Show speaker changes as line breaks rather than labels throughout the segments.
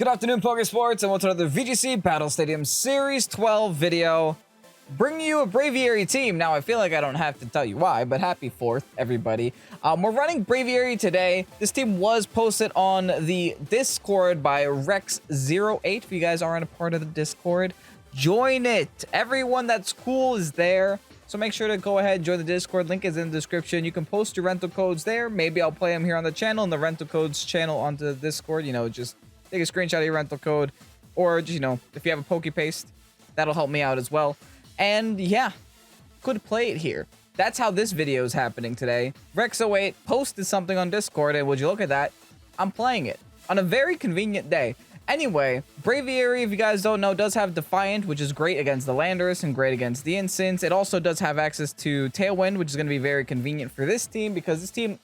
Good afternoon, Pokésports, and welcome to another VGC Battle Stadium Series 12 video. Bringing you a Braviary team. Now, I feel like I don't have to tell you why, but happy 4th, everybody. We're running Braviary today. This team was posted on the Discord by Rex08. If you guys aren't a part of the Discord, join it. Everyone that's cool is there. So make sure to go ahead and join the Discord. Link is in the description. You can post your rental codes there. Maybe I'll play them here on the channel and the rental codes channel onto the Discord. You know, just take a screenshot of your rental code, or just, you know, if you have a Pokepaste, that'll help me out as well. And yeah, could play it here. That's how this video is happening today. Rex08 posted something on Discord, and would you look at that? I'm playing it on a very convenient day. Anyway, Braviary, if you guys don't know, does have Defiant, which is great against the Landorus and great against the Incense. It also does have access to Tailwind, which is going to be very convenient for this team because this team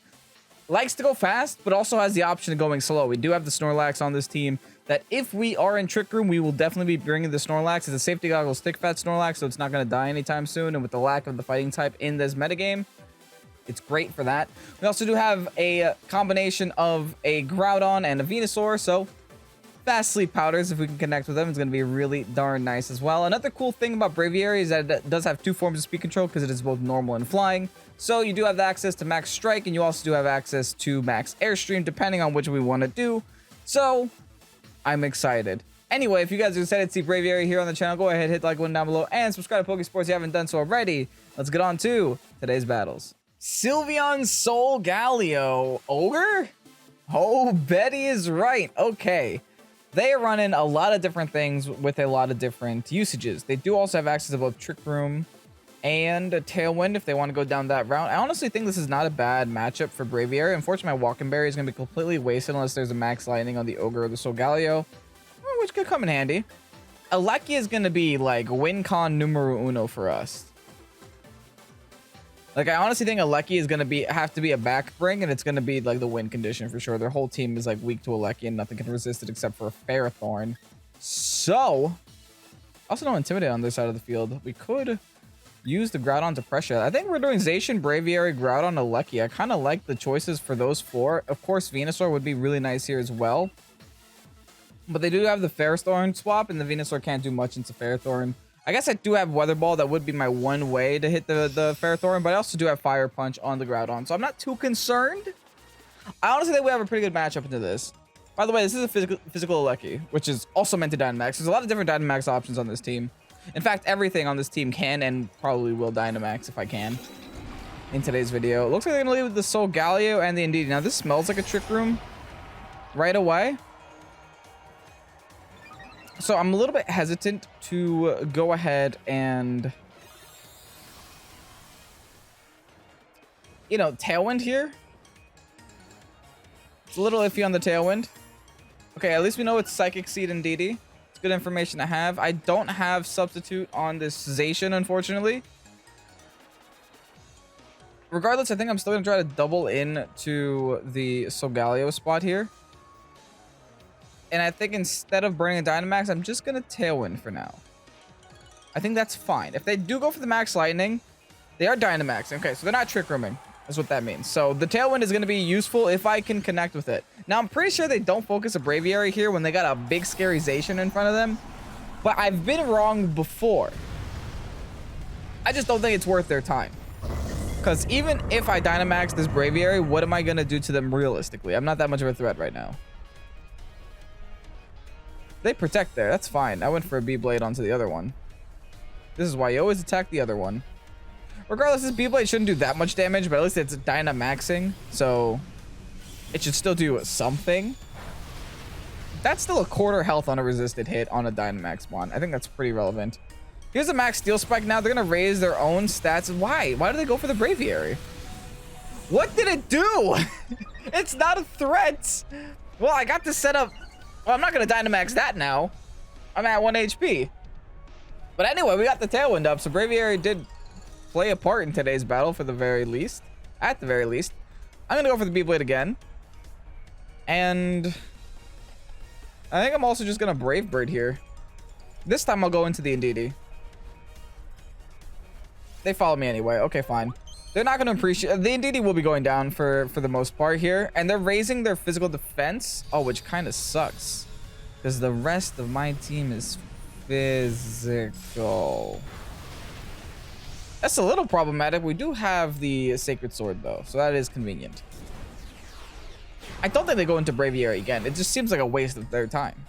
likes to go fast, but also has the option of going slow. We do have the Snorlax on this team that if we are in Trick Room, we will definitely be bringing the Snorlax. It's a safety goggles stick fat Snorlax, so it's not going to die anytime soon. And with the lack of the fighting type in this metagame, it's great for that. We also do have a combination of a Groudon and a Venusaur, so fast sleep powders, if we can connect with them, it's going to be really darn nice as well. Another cool thing about Braviary is that it does have 2 forms of speed control because it is both normal and flying. So you do have access to max strike, and you also do have access to max airstream, depending on which we want to do. So I'm excited. Anyway, if you guys are excited to see Braviary here on the channel, go ahead, hit like button down below, and subscribe to Pokésports if you haven't done so already. Let's get on to today's battles. Sylveon Solgaleo Ogre? Oh, Betty is right. Okay. They are running a lot of different things with a lot of different usages. They do also have access to both Trick Room and a Tailwind if they want to go down that route. I honestly think this is not a bad matchup for Braviary. Unfortunately, my Wacan Berry is going to be completely wasted unless there's a max lightning on the Ogre or the Solgaleo, which could come in handy. Aleki is going to be like win con numero uno for us. Like, I honestly think Aleki is going to have to be a back bring, and it's going to be like the win condition for sure. Their whole team is like weak to Aleki, and nothing can resist it except for a Ferrothorn. So, also no Intimidate on this side of the field. We could use the Groudon to pressure. I think we're doing Zacian, Braviary, Groudon, Aleki. I kind of like the choices for those 4. Of course, Venusaur would be really nice here as well. But they do have the Ferrothorn swap, and the Venusaur can't do much into Ferrothorn. I guess I do have Weather Ball. That would be my one way to hit the Ferrothorn, but I also do have Fire Punch on the Groudon, so I'm not too concerned. I honestly think we have a pretty good matchup into this. By the way, this is a physical Aleki, which is also meant to Dynamax. There's a lot of different Dynamax options on this team. In fact, everything on this team can and probably will Dynamax if I can in today's video. It looks like they're going to leave with the Solgaleo and the Indeedee. Now, this smells like a Trick Room right away. So I'm a little bit hesitant to go ahead and, you know, Tailwind here. It's a little iffy on the Tailwind. Okay, at least we know it's Psychic Seed and Indeedee. It's good information to have. I don't have Substitute on this Zacian, unfortunately. Regardless, I think I'm still going to try to double in to the Solgaleo spot here. And I think instead of burning a Dynamax, I'm just going to Tailwind for now. I think that's fine. If they do go for the Max Lightning, they are Dynamaxing. Okay, so they're not Trick Rooming. That's what that means. So the Tailwind is going to be useful if I can connect with it. Now, I'm pretty sure they don't focus a Braviary here when they got a big scary Zacian in front of them. But I've been wrong before. I just don't think it's worth their time. Because even if I Dynamax this Braviary, what am I going to do to them realistically? I'm not that much of a threat right now. They protect there. That's fine. I went for a B-Blade onto the other one. This is why you always attack the other one. Regardless, this B-Blade shouldn't do that much damage, but at least it's Dynamaxing, so it should still do something. That's still a quarter health on a resisted hit on a Dynamax spawn. I think that's pretty relevant. Here's a Max Steel Spike now. They're going to raise their own stats. Why? Why do they go for the Braviary? What did it do? It's not a threat. Well, I got this set up. Well, I'm not going to Dynamax that now. I'm at 1 HP. But anyway, we got the Tailwind up. So Braviary did play a part in today's battle for the very least. At the very least. I'm going to go for the B-Blade again. And I think I'm also just going to Brave Bird here. This time I'll go into the Indeedee. They follow me anyway. Okay, fine. They're not going to appreciate... The Indeedee will be going down for the most part here. And they're raising their physical defense. Oh, which kind of sucks. because the rest of my team is physical. That's a little problematic. We do have the Sacred Sword, though, so that is convenient. I don't think they go into Braviary again. It just seems like a waste of their time.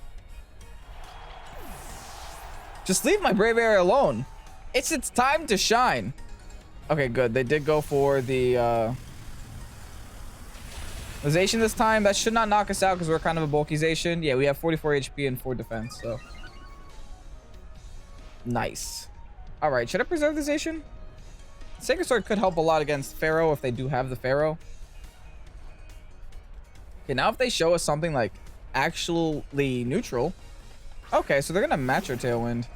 Just leave my Braviary alone. It's its time to shine. Okay, good. They did go for the Zacian this time. That should not knock us out because we're kind of a bulky Zacian. Yeah, we have 44 HP and 4 defense, so. Nice. All right, should I preserve the Zacian? Sacred Sword could help a lot against Pharaoh if they do have the Pharaoh. Okay, now if they show us something like actually neutral. Okay, so they're gonna match our Tailwind.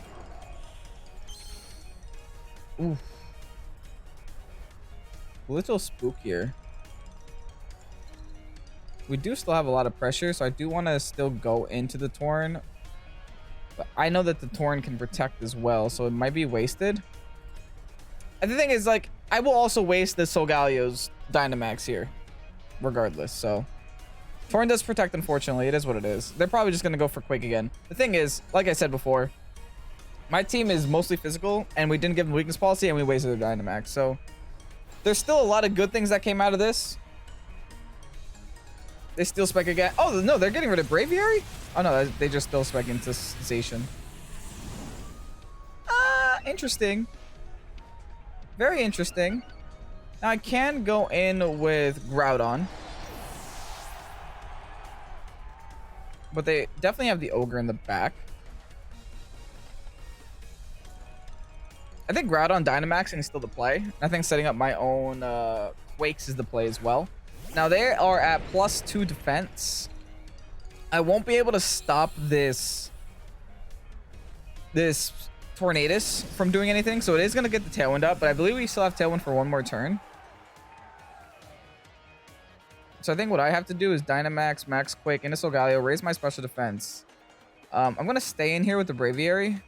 Ooh. A little spookier. We do still have a lot of pressure, so I do want to still go into the Torn. But I know that the Torn can protect as well, so it might be wasted. And the thing is, like, I will also waste the Solgalio's Dynamax here, regardless, so. Torn does protect, unfortunately. It is what it is. They're probably just going to go for Quake again. The thing is, like I said before, my team is mostly physical, and we didn't give them weakness policy, and we wasted their Dynamax. So, there's still a lot of good things that came out of this. They still spec again. Oh, no, they're getting rid of Braviary? Oh, no, they just still spec into Zacian. Interesting. Very interesting. Now, I can go in with Groudon. But they definitely have the Ogre in the back. I think Groudon Dynamaxing is still the play. I think setting up my own Quakes is the play as well. Now they are at +2 defense. I won't be able to stop this Tornadus from doing anything. So it is going to get the Tailwind up. But I believe we still have Tailwind for one more turn. So I think what I have to do is Dynamax, Max Quake, into Solgaleo, raise my special defense. I'm going to stay in here with the Braviary.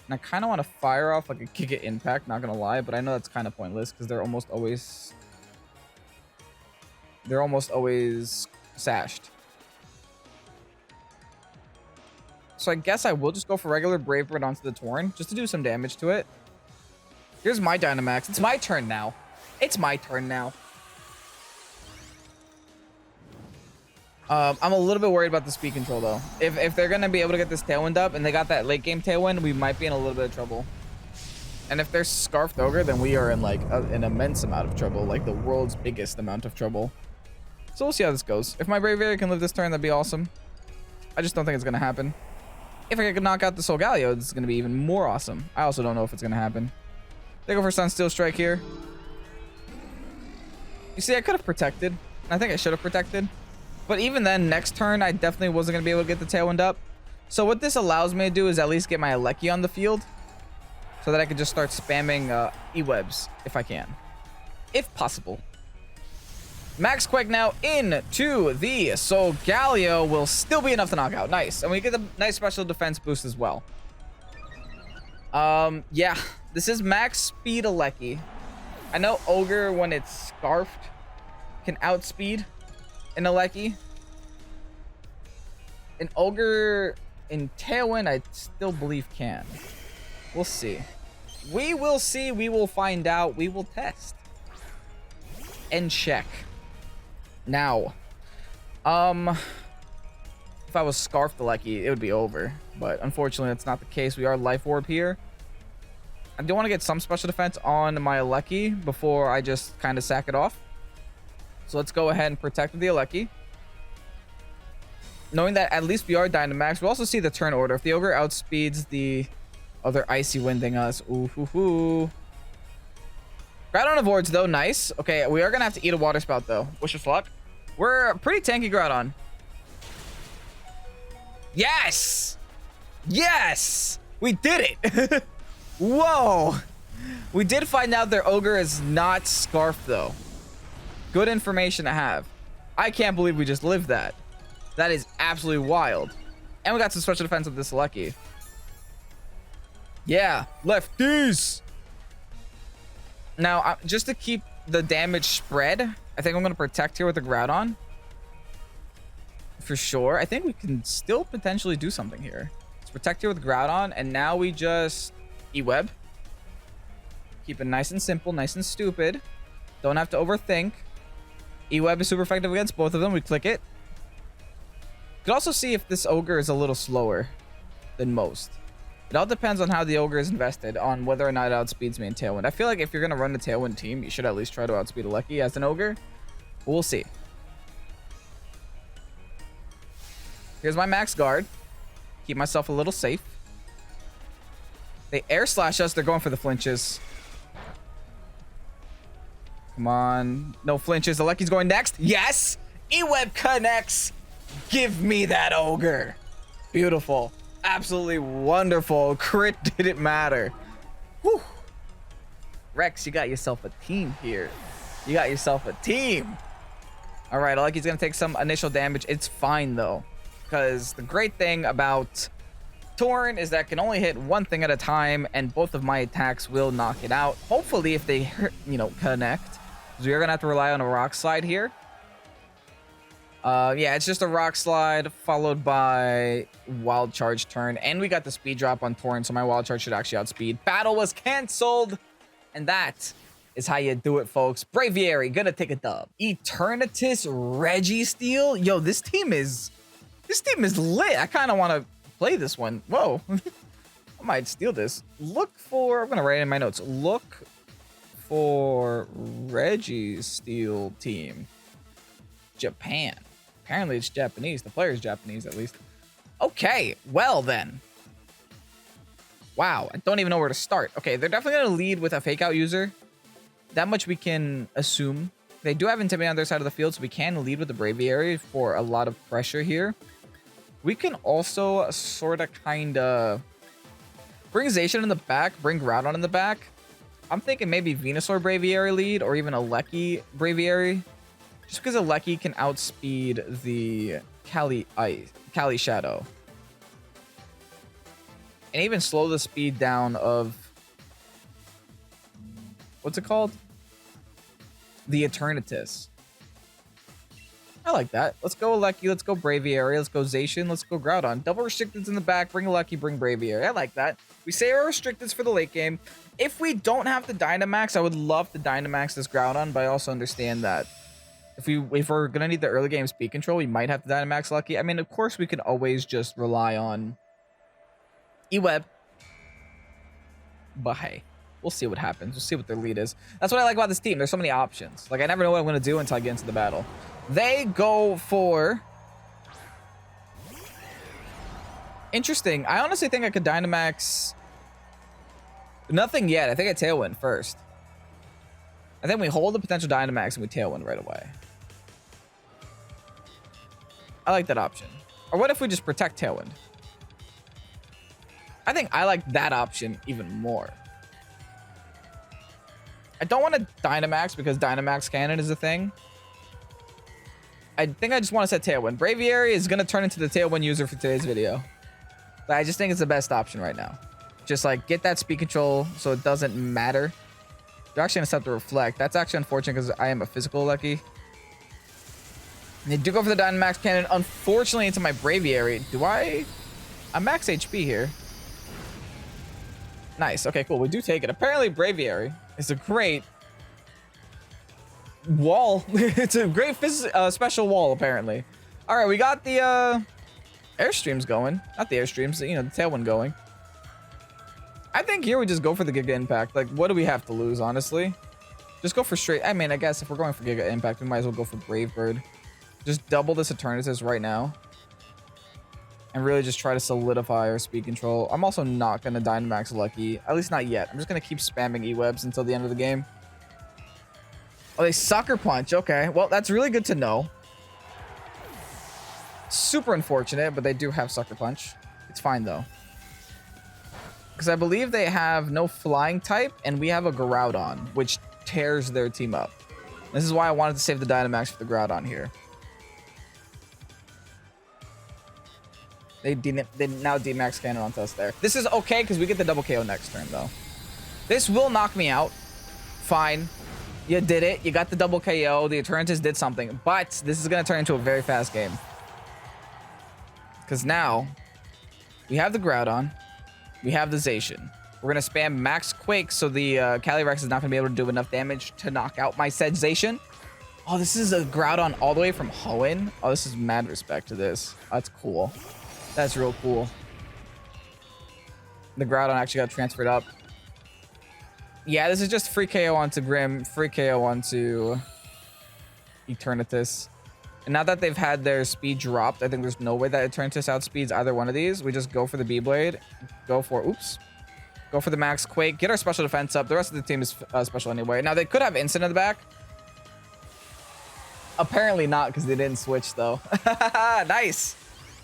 And I kind of want to fire off like a Giga Impact, not going to lie. But I know that's kind of pointless because they're almost always sashed. So I guess I will just go for regular Brave Bird onto the Torn just to do some damage to it. Here's my Dynamax. It's my turn now. It's my turn now. I'm a little bit worried about the speed control though. If they're gonna be able to get this Tailwind up and they got that late game Tailwind, we might be in a little bit of trouble. And if they're Scarfed Ogre, then we are in like an immense amount of trouble, like the world's biggest amount of trouble. So we'll see how this goes. If my Braviary can live this turn, that'd be awesome. I just don't think it's gonna happen. If I could knock out the Solgaleo, this is gonna be even more awesome. I also don't know if it's gonna happen. They go for Sunsteel Strike here. You see, I could have protected. I think I should have protected. But even then, next turn, I definitely wasn't going to be able to get the Tailwind up. So what this allows me to do is at least get my Alecki on the field. So that I can just start spamming E-Webs if I can. If possible. Max Quake now into the Solgaleo will still be enough to knock out. Nice. And we get a nice special defense boost as well. Yeah. This is max speed Alecki. I know Ogre, when it's Scarfed, can outspeed an Alecki. An Ogre in Tailwind, I still believe can. We'll see. We will see. We will find out. We will test. And check. Now, if I was Scarfed Alecki, it would be over. But unfortunately, that's not the case. We are Life Orb here. I do want to get some special defense on my Alecki before I just kind of sack it off. So let's go ahead and protect the Alecki. Knowing that at least we are Dynamax, we'll also see the turn order. If the Ogre outspeeds the other Icy Winding us. Ooh, hoo, hoo. Groudon avoids, though. Nice. Okay, we are going to have to eat a Water Spout, though. Wish us luck. We're pretty tanky Groudon. Yes! Yes! We did it! Whoa! We did find out their Ogre is not Scarfed, though. Good information to have. I can't believe we just lived that. That is absolutely wild. And we got some special defense with this Alecki. Yeah, lefties. Now, just to keep the damage spread, I think I'm going to protect here with the Groudon. for sure. I think we can still potentially do something here. Let's protect here with Groudon, and now we just E-Web. Keep it nice and simple, nice and stupid. Don't have to overthink. E-Web is super effective against both of them. We click it. You can also see if this Ogre is a little slower than most. It all depends on how the Ogre is invested, on whether or not it outspeeds me in Tailwind. I feel like if you're going to run the Tailwind team, you should at least try to outspeed a Lucky as an Ogre. But we'll see. Here's my max guard. Keep myself a little safe. They air slash us. They're going for the flinches. Come on. No flinches. The Lucky's going next. Yes! E-Web connects. Give me that Ogre. Beautiful. Absolutely wonderful. Crit didn't matter. Whew. Rex, you got yourself a team here. You got yourself a team. All right, Lucky's going to take some initial damage. It's fine, though. Because the great thing about Torn is that it can only hit one thing at a time, and both of my attacks will knock it out. Hopefully, if they, connect. Because we are going to have to rely on a Rock Slide here. Yeah, it's just a Rock Slide followed by Wild Charge turn. And we got the speed drop on Torn, so my Wild Charge should actually outspeed. Battle was canceled. And that is how you do it, folks. Braviary, gonna take a dub. Eternatus Registeel. Yo, this team is lit. I kind of want to play this one. Whoa. I might steal this. Look for, I'm going to write in my notes. Look for Registeel team. Japan. Apparently it's Japanese. The player is Japanese, at least. Okay, well then. Wow, I don't even know where to start. Okay, they're definitely going to lead with a fake out user. That much we can assume. They do have Intimidate on their side of the field, so we can lead with the Braviary for a lot of pressure here. We can also sort of kind of bring Zacian in the back, bring Groudon in the back. I'm thinking maybe Venusaur Braviary lead or even a Lecky Braviary. Just because a Lecky can outspeed the Cali Shadow. And even slow the speed down of... What's it called? The Eternatus. I like that. Let's go Lecky. Let's go Braviary. Let's go Zacian. Let's go Groudon. Double Restricteds in the back. Bring Lecky. Bring Braviary. I like that. We save our Restricteds for the late game. If we don't have the Dynamax, I would love to Dynamax this Groudon, but I also understand that if we're going to need the early game speed control, we might have to Dynamax Lecky. I mean, of course, we could always just rely on E-Web. But hey, we'll see what happens. We'll see what their lead is. That's what I like about this team. There's so many options. Like, I never know what I'm going to do until I get into the battle. They go for... Interesting. I honestly think I could Dynamax... Nothing yet. I think I Tailwind first. I think we hold the potential Dynamax and we Tailwind right away. I like that option. Or what if we just protect Tailwind? I think I like that option even more. I don't want to Dynamax because Dynamax Cannon is a thing. I think I just want to set Tailwind. Braviary is going to turn into the Tailwind user for today's video. But I just think it's the best option right now. Just like get that speed control so it doesn't matter. They're actually going to set the Reflect. That's actually unfortunate because I am a physical Lucky. They do go for the Dynamax Cannon. Unfortunately, into my Braviary. I'm max HP here. Nice. Okay, cool. We do take it. Apparently, Braviary is a great wall. It's a great special wall, apparently. All right, we got the Airstreams going. Not the Airstreams, the Tailwind going. I think here we just go for the Giga Impact. Like, what do we have to lose, honestly? Just go for straight... I mean, I guess if we're going for Giga Impact, we might as well go for Brave Bird. Just double this Eternatus right now. And really just try to solidify our speed control. I'm also not going to Dynamax Lucky. At least not yet. I'm just going to keep spamming E-Webs until the end of the game. Oh, they Sucker Punch. Okay. Well, that's really good to know. Super unfortunate, but they do have Sucker Punch. It's fine, though. Because I believe they have no flying type, and we have a Groudon, which tears their team up. This is why I wanted to save the Dynamax for the Groudon here. They now D-Max Cannon onto us there. This is okay, because we get the double KO next turn, though. This will knock me out. Fine. You did it. You got the double KO. The Eternatus did something. But this is going to turn into a very fast game. Because now we have the Groudon. We have the Zacian. We're going to spam Max Quake so the Calyrex is not going to be able to do enough damage to knock out my said Zacian. Oh, this is a Groudon all the way from Hoenn. Oh, this is mad respect to this. That's cool. That's real cool. The Groudon actually got transferred up. Yeah, this is just free KO onto Grim, free KO onto Eternatus. And now that they've had their speed dropped, I think there's no way that Eternatus outspeeds either one of these. We just go for the B-Blade. Go for the Max Quake. Get our special defense up. The rest of the team is special anyway. Now, they could have Instant in the back. Apparently not, because they didn't switch, though. Nice.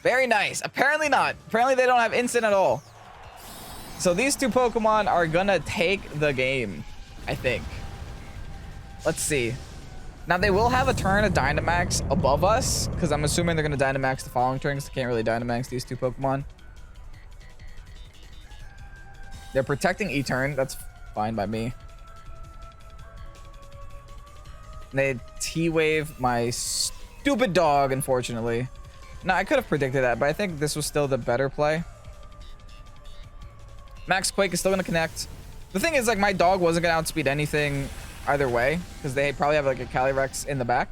Very nice. Apparently not. Apparently they don't have Instant at all. So these two Pokemon are going to take the game, I think. Let's see. Now, they will have a turn of Dynamax above us, because I'm assuming they're going to Dynamax the following turn, because they can't really Dynamax these two Pokemon. They're protecting E-Turn. That's fine by me. They T-Wave my stupid dog, unfortunately. No, I could have predicted that, but I think this was still the better play. Max Quake is still going to connect. The thing is, like, my dog wasn't going to outspeed anything either way, because they probably have, like, a Calyrex in the back.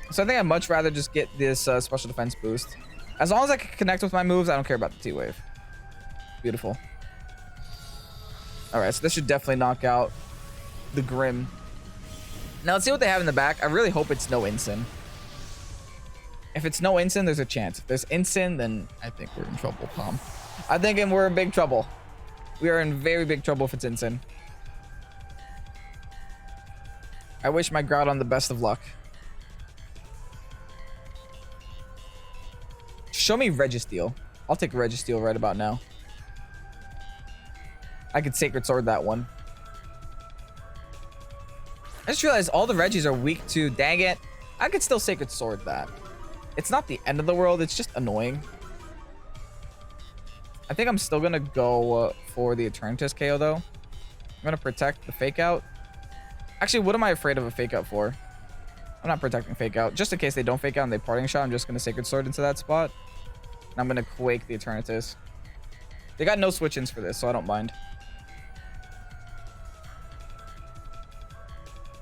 So I think I'd much rather just get this special defense boost. As long as I can connect with my moves, I don't care about the T-Wave. Beautiful. All right, so this should definitely knock out the Grim. Now, let's see what they have in the back. I really hope it's no Instant. If it's no Instant, there's a chance. If there's Instant, then I think we're in trouble, Tom. I think we're in big trouble. We are in very big trouble if it's Instant. I wish my Groudon the best of luck. Show me Registeel. I'll take Registeel right about now. I could Sacred Sword that one. I just realized all the Regis are weak to, dang it. I could still Sacred Sword that. It's not the end of the world. It's just annoying. I think I'm still going to go for the Eternatus KO, though. I'm going to protect the Fake Out. Actually, what am I afraid of a Fake Out for? I'm not protecting Fake Out. Just in case they don't Fake Out and they Parting Shot, I'm just going to Sacred Sword into that spot. And I'm going to Quake the Eternatus. They got no switch-ins for this, so I don't mind.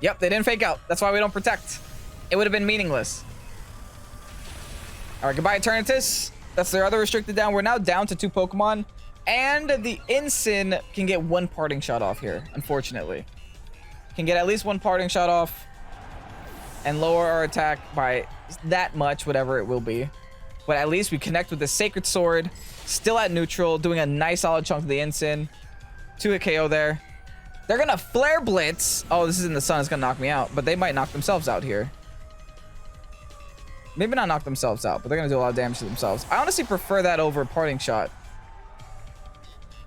Yep, they didn't Fake Out. That's why we don't protect. It would have been meaningless. All right, goodbye, Eternatus. That's their other restricted down. We're now down to 2 Pokemon. And the Incin can get 1 Parting Shot off here, unfortunately. Can get at least 1 Parting Shot off. And lower our attack by that much, whatever it will be. But at least we connect with the Sacred Sword. Still at neutral, doing a nice solid chunk of the Incin. 2-hit KO there. They're going to Flare Blitz. Oh, this is in the sun. It's going to knock me out. But they might knock themselves out here. Maybe not knock themselves out, but they're going to do a lot of damage to themselves. I honestly prefer that over Parting Shot.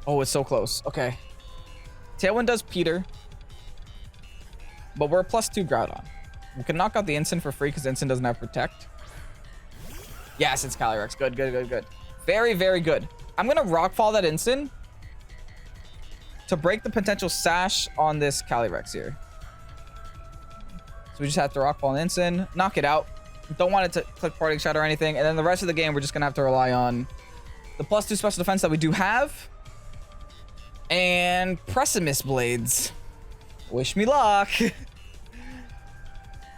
Oh, it's so close. Okay. Tailwind does Peter. But we're a +2 Groudon. We can knock out the Instant for free because Instant doesn't have Protect. Yes, it's Calyrex. Good, good, good, good. Very, very good. I'm going to Rockfall that Instant to break the potential Sash on this Calyrex here. So we just have to Rockfall an Instant, knock it out. Don't want it to click Parting Shot or anything. And then the rest of the game, we're just going to have to rely on the +2 special defense that we do have. And Behemoth Blades. Wish me luck.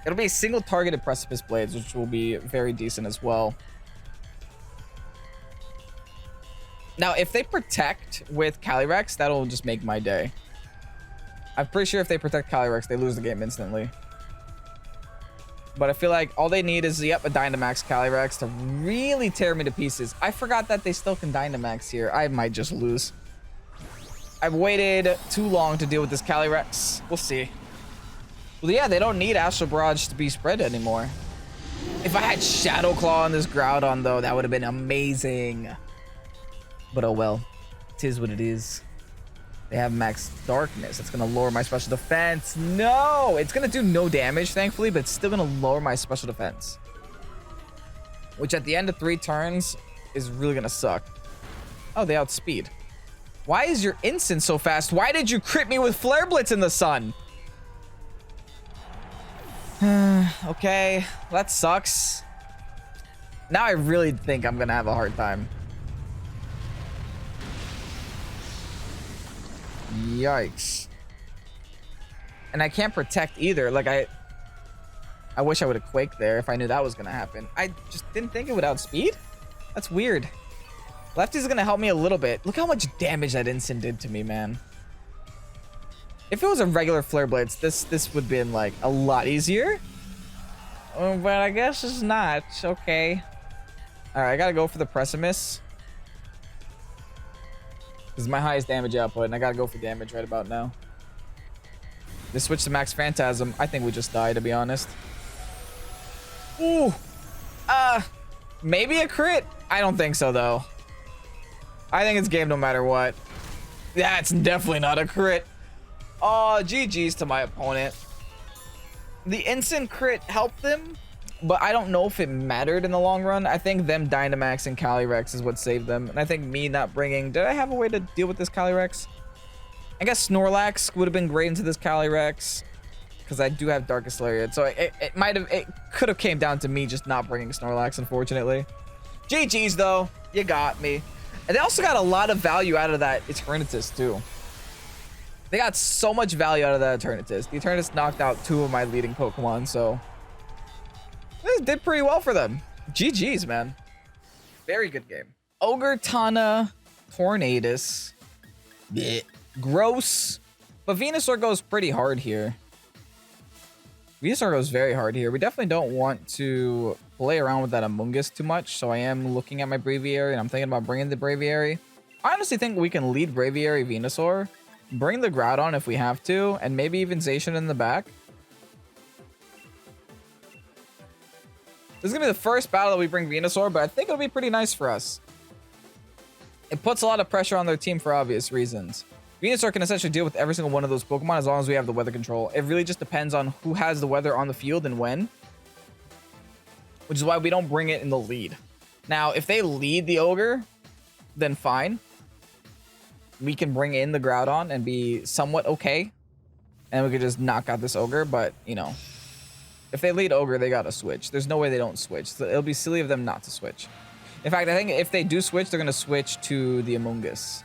It'll be a single targeted Behemoth Blades, which will be very decent as well. Now, if they protect with Calyrex, that'll just make my day. I'm pretty sure if they protect Calyrex, they lose the game instantly. But I feel like all they need is, yep, a Dynamax Calyrex to really tear me to pieces. I forgot that they still can Dynamax here. I might just lose. I've waited too long to deal with this Calyrex. We'll see. Well, yeah, they don't need Astral Barrage to be spread anymore. If I had Shadow Claw on this Groudon, though, that would have been amazing. But oh well. Tis what it is. They have Max Darkness. It's going to lower my special defense. No! It's going to do no damage, thankfully, but it's still going to lower my special defense. Which at the end of 3 turns is really going to suck. Oh, they outspeed. Why is your Instant so fast? Why did you crit me with Flare Blitz in the sun? Okay, that sucks. Now I really think I'm gonna have a hard time. Yikes. And I can't protect either. Like I wish I would have quaked there if I knew that was gonna happen. I just didn't think it would outspeed. That's weird. Lefty's gonna help me a little bit. Look how much damage that instant did to me, man. If it was a regular Flare Blades, this would have been like a lot easier. But I guess it's not. Okay. Alright, I gotta go for the Precipice. This is my highest damage output, and I gotta go for damage right about now. They switched to Max Phantasm. I think we just died, to be honest. Ooh. Maybe a crit? I don't think so, though. I think it's game no matter what. That's definitely not a crit. Oh, GG's to my opponent. The instant crit helped them, but I don't know if it mattered in the long run. I think them Dynamax and Calyrex is what saved them. And I think me not bringing... Did I have a way to deal with this Calyrex? I guess Snorlax would have been great into this Calyrex, because I do have Darkest Lariat. So it could have came down to me just not bringing Snorlax, unfortunately. GG's, though. You got me. And they also got a lot of value out of that Eternatus, too. They got so much value out of that Eternatus. The Eternatus knocked out 2 of my leading Pokemon, so... This did pretty well for them. GG's, man. Very good game. Ogre, Tana, Tornadus. Blech. Gross. But Venusaur goes pretty hard here. Venusaur goes very hard here. We definitely don't want to play around with that Amoonguss too much, so I am looking at my Braviary, and I'm thinking about bringing the Braviary. I honestly think we can lead Braviary Venusaur, bring the Groudon if we have to, and maybe even Zacian in the back. This is going to be the first battle that we bring Venusaur, but I think it'll be pretty nice for us. It puts a lot of pressure on their team for obvious reasons. Venusaur can essentially deal with every single one of those Pokemon as long as we have the weather control. It really just depends on who has the weather on the field and when. Which is why we don't bring it in the lead. Now, if they lead the Ogre, then fine. We can bring in the Groudon and be somewhat okay. And we could just knock out this Ogre, but, you know. If they lead Ogre, they gotta switch. There's no way they don't switch. So it'll be silly of them not to switch. In fact, I think if they do switch, they're gonna switch to the Amoonguss.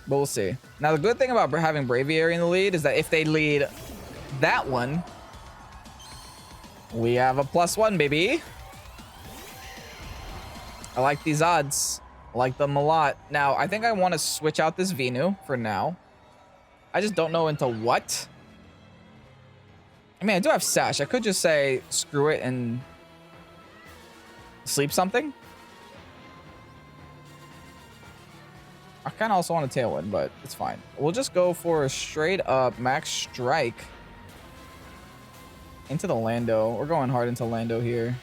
But we'll see. Now, the good thing about having Braviary in the lead is that if they lead that one, we have a +1, baby. I like these odds. I like them a lot. Now, I think I want to switch out this Venu for now. I just don't know into what. I mean, I do have Sash. I could just say screw it and sleep something. I kind of also want a Tailwind, but it's fine. We'll just go for a straight up Max Strike into the Lando. We're going hard into Lando here.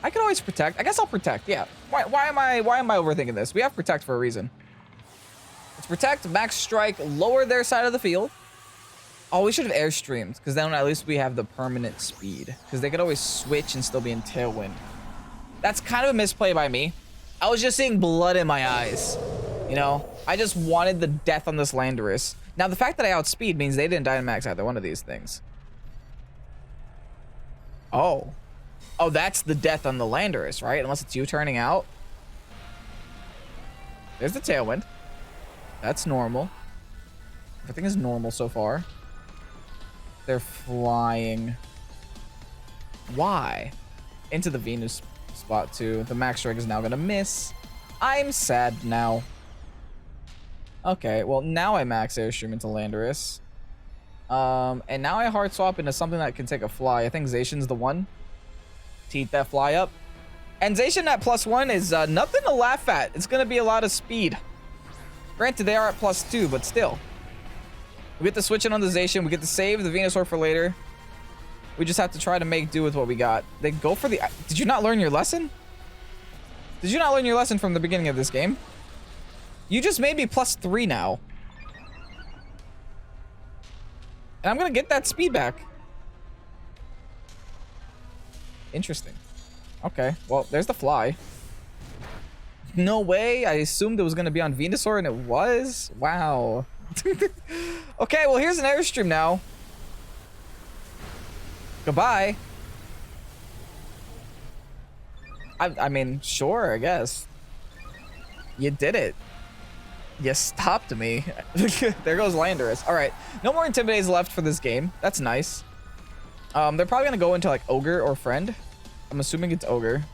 I can always protect. I guess I'll protect. Yeah. Why am I overthinking this? We have protect for a reason. Let's protect, Max Strike, lower their side of the field. Oh, we should have Airstreamed, because then at least we have the permanent speed. Because they could always switch and still be in Tailwind. That's kind of a misplay by me. I was just seeing blood in my eyes. You know, I just wanted the death on this Landorus. Now, the fact that I outspeed means they didn't Dynamax either one of these things. Oh. Oh, that's the death on the Landorus, right? Unless it's you turning out. There's the Tailwind. That's normal. Everything is normal so far. They're flying. Why? Into the Venus spot, too. The Max Strike is now going to miss. I'm sad now. Okay, well, now I max Airstream into Landorus. And now I hard swap into something that can take a fly. I think Zacian's the one to eat that fly up. And Zacian at +1 is nothing to laugh at. It's going to be a lot of speed. Granted, they are at +2, but still. We get to switch in on the Zacian. We get to save the Venusaur for later. We just have to try to make do with what we got. They go for the... Did you not learn your lesson? Did you not learn your lesson from the beginning of this game? You just made me +3 now. And I'm going to get that speed back. Interesting. Okay, well, there's the fly. No way. I assumed it was going to be on Venusaur, and it was. Wow. Okay, well, here's an Airstream now. Goodbye. I mean, sure, I guess. You did it. You stopped me. There goes Landorus. All right, no more Intimidates left for this game. That's nice. They're probably gonna go into like Ogre or Friend. I'm assuming it's Ogre.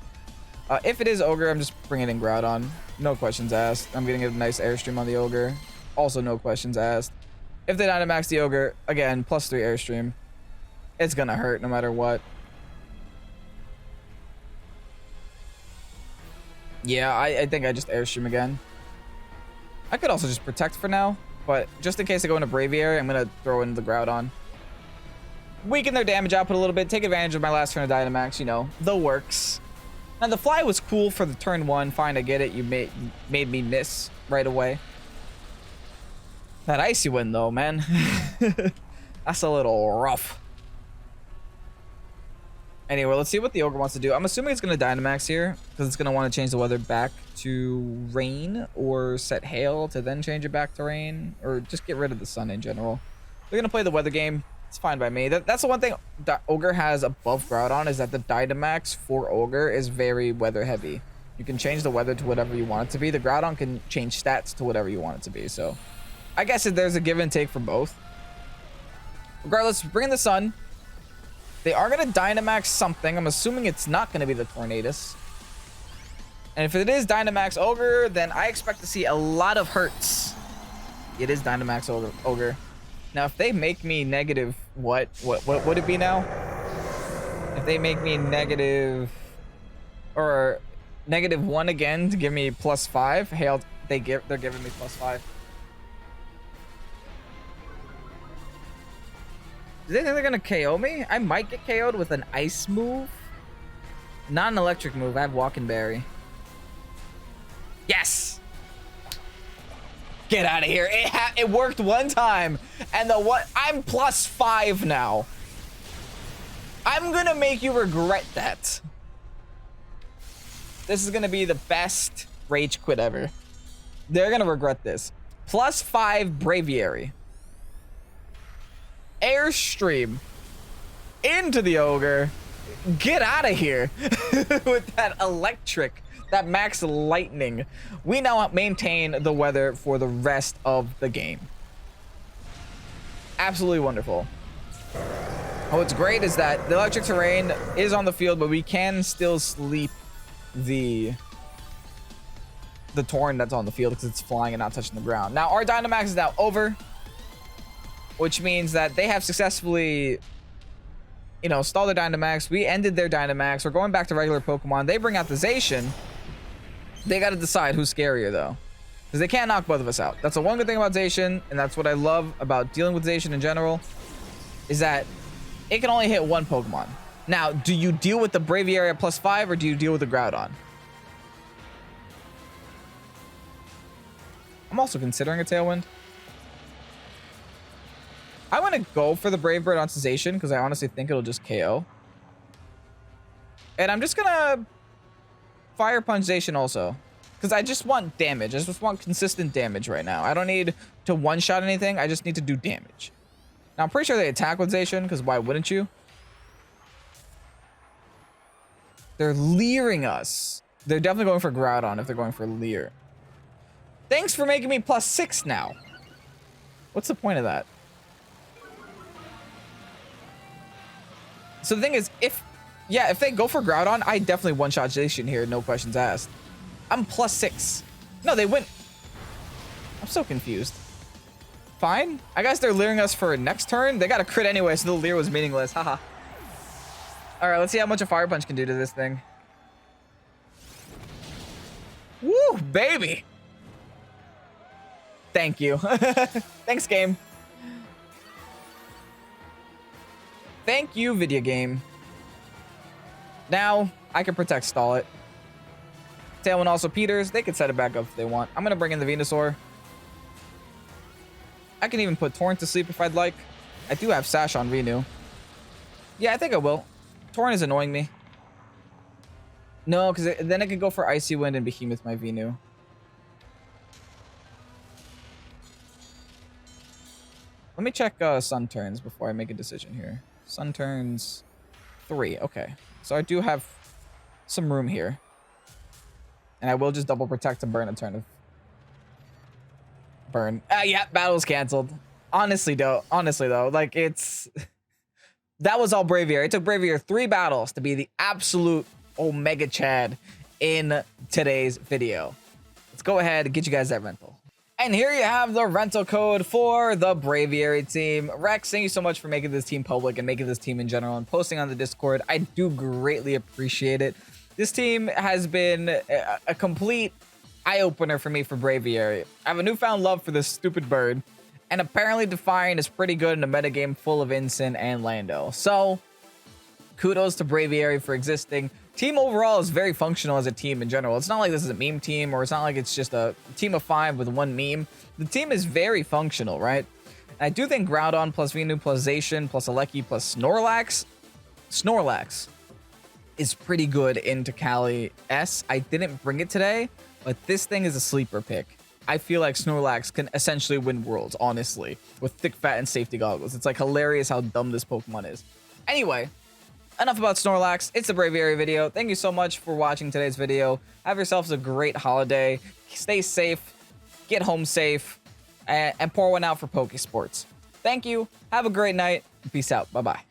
If it is Ogre, I'm just bringing in Groudon. No questions asked. I'm getting a nice Airstream on the Ogre. Also no questions asked. If they Dynamax the Ogre, again, +3 Airstream. It's gonna hurt no matter what. Yeah, I think I just Airstream again. I could also just Protect for now, but just in case I go into Braviary, I'm gonna throw in the Groudon. Weaken their damage output a little bit, take advantage of my last turn of Dynamax, you know, the works. Now the fly was cool for the turn 1, fine, I get it, you made me miss right away. That Icy Wind though, man, that's a little rough. Anyway, let's see what the Ogre wants to do. I'm assuming it's going to Dynamax here, because it's going to want to change the weather back to rain, or set hail to then change it back to rain, or just get rid of the sun in general. They're going to play the weather game. It's fine by me. That's the one thing that Ogre has above Groudon, is that the Dynamax for Ogre is very weather heavy. You can change the weather to whatever you want it to be. The Groudon can change stats to whatever you want it to be. So I guess there's a give and take for both. Regardless, bring in the sun. They are going to Dynamax something. I'm assuming it's not going to be the Tornadus. And if it is Dynamax Ogre, then I expect to see a lot of hurts. It is Dynamax Ogre. Now, if they make me negative, what would it be now? If they make me negative, or -1 again to give me +5, hail, they're giving me +5. Do they think they're gonna KO me? I might get KO'd with an ice move. Not an electric move. I have Wacan Berry. Yes! Get out of here. It worked one time. And I'm +5 now. I'm gonna make you regret that. This is gonna be the best rage quit ever. They're gonna regret this. +5 Braviary. Airstream into the Ogre. Get out of here with that electric, that max lightning. We now maintain the weather for the rest of the game. Absolutely wonderful. What's great is that the electric terrain is on the field, but we can still sleep the Torn that's on the field because it's flying and not touching the ground. Now our Dynamax is now over, which means that they have successfully, you know, stalled their Dynamax. We ended their Dynamax. We're going back to regular Pokemon. They bring out the Zacian. They got to decide who's scarier, though, because they can't knock both of us out. That's the one good thing about Zacian, and that's what I love about dealing with Zacian in general, is that it can only hit one Pokemon. Now, do you deal with the Braviary at +5, or do you deal with the Groudon? I'm also considering a Tailwind. I want to go for the Brave Bird on Zacian because I honestly think it'll just KO. And I'm just going to Fire Punch Zacian also, because I just want damage. I just want consistent damage right now. I don't need to one-shot anything. I just need to do damage. Now, I'm pretty sure they attack with Zacian, because why wouldn't you? They're leering us. They're definitely going for Groudon if they're going for leer. Thanks for making me +6 now. What's the point of that? So the thing is, if they go for Groudon, I definitely one-shot Zacian here, no questions asked. I'm +6. No, they win. I'm so confused. Fine. I guess they're leering us for next turn. They got a crit anyway, so the leer was meaningless. Haha. All right, let's see how much a Fire Punch can do to this thing. Woo, baby. Thank you. Thanks, game. Thank you, video game. Now, I can Protect Stall it. Tailwind also Peters. They can set it back up if they want. I'm going to bring in the Venusaur. I can even put Torrent to sleep if I'd like. I do have Sash on Venu. Yeah, I think I will. Torrent is annoying me. No, because then I could go for Icy Wind and Behemoth my Venu. Let me check Sun turns before I make a decision here. Sun turns 3. Okay. So I do have some room here. And I will just double protect to burn a turn of burn. Yeah, battle's canceled. Honestly though, like it's that was all Braviary. It took Braviary 3 battles to be the absolute Omega Chad in today's video. Let's go ahead and get you guys that rental. And here you have the rental code for the Braviary team. Rex, thank you so much for making this team public and making this team in general and posting on the Discord. I do greatly appreciate it. This team has been a complete eye-opener for me for Braviary. I have a newfound love for this stupid bird. And apparently Defiant is pretty good in a metagame full of Incin and Lando. So, kudos to Braviary for existing. Team overall is very functional as a team in general. It's not like this is a meme team, or it's not like it's just a team of 5 with 1 meme. The team is very functional, right? And I do think Groudon plus Venu plus Zacian plus Aleki plus Snorlax is pretty good into Cali S. I didn't bring it today, but this thing is a sleeper pick. I feel like Snorlax can essentially win worlds, honestly, with thick, fat, and safety goggles. It's like hilarious how dumb this Pokemon is. Anyway, enough about Snorlax. It's a Braviary video. Thank you so much for watching today's video. Have yourselves a great holiday. Stay safe, get home safe, and pour one out for Pokésports. Thank you. Have a great night. Peace out. Bye-bye.